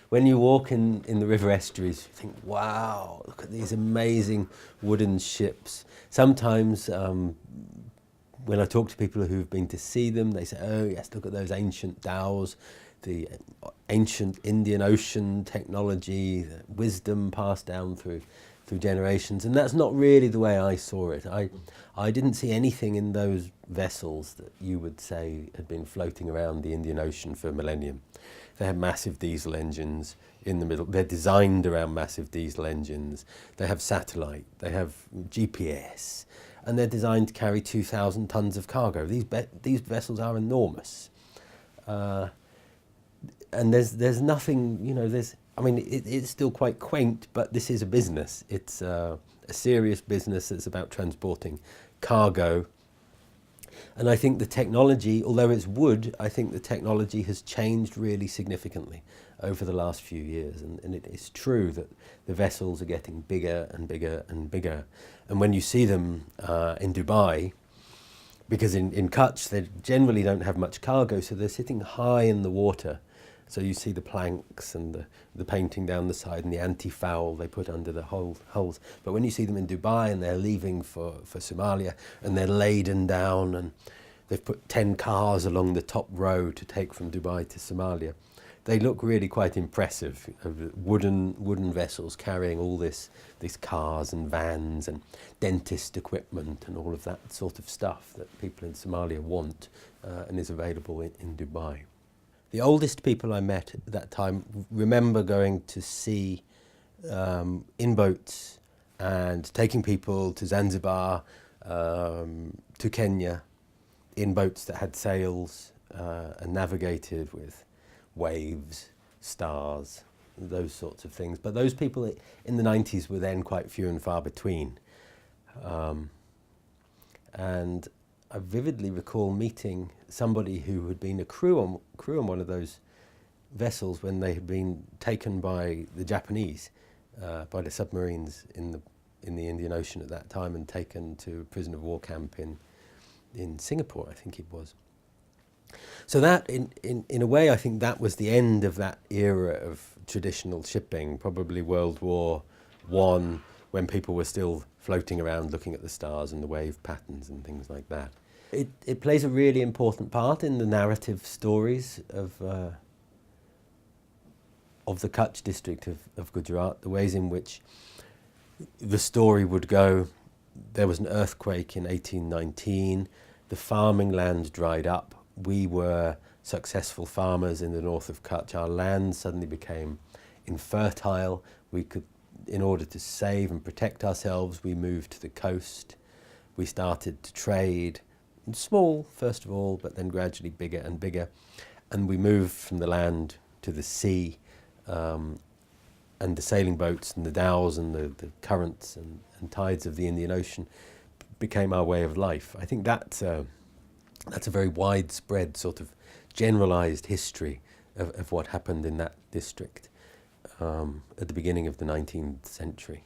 when you walk in the river estuaries, you think, wow, look at these amazing wooden ships. Sometimes when I talk to people who've been to see them, they say, oh yes, look at those ancient dhows, the ancient Indian Ocean technology, the wisdom passed down through generations. And that's not really the way I saw it. I didn't see anything in those vessels that you would say had been floating around the Indian Ocean for a millennium. They have massive diesel engines in the middle. They're designed around massive diesel engines. They have satellite. They have GPS. And they're designed to carry 2,000 tons of cargo. These vessels are enormous. And there's nothing, you know, it's still quite quaint, but this is a business. It's a serious business that's about transporting cargo. And I think the technology, although it's wood, I think the technology has changed really significantly over the last few years. And it is true that the vessels are getting bigger and bigger and bigger. And when you see them in Dubai, because in Kutch they generally don't have much cargo, so they're sitting high in the water. So you see the planks and the painting down the side and the anti-foul they put under the holes. But when you see them in Dubai and they're leaving for Somalia and they're laden down and they've put 10 cars along the top row to take from Dubai to Somalia, they look really quite impressive. Wooden vessels carrying all these cars and vans and dentist equipment and all of that sort of stuff that people in Somalia want and is available in Dubai. The oldest people I met at that time remember going to sea in boats and taking people to Zanzibar, to Kenya, in boats that had sails and navigated with waves, stars, those sorts of things. But those people in the 90s were then quite few and far between. And I vividly recall meeting somebody who had been a crew on one of those vessels when they had been taken by the Japanese, by the submarines in the Indian Ocean at that time, and taken to a prisoner of war camp in Singapore, I think it was. So that, in a way, I think that was the end of that era of traditional shipping, probably World War I, when people were still floating around looking at the stars and the wave patterns and things like that. It plays a really important part in the narrative stories of the Kutch district of Gujarat, the ways in which the story would go. There was an earthquake in 1819, the farming land dried up. We were successful farmers in the north of Kutch. Our land suddenly became infertile. We could, in order to save and protect ourselves, we moved to the coast. We started to trade, small first of all, but then gradually bigger and bigger. And we moved from the land to the sea, and the sailing boats and the dhows and the currents and tides of the Indian Ocean became our way of life. I think that's a very widespread sort of generalized history of what happened in that district at the beginning of the 19th century.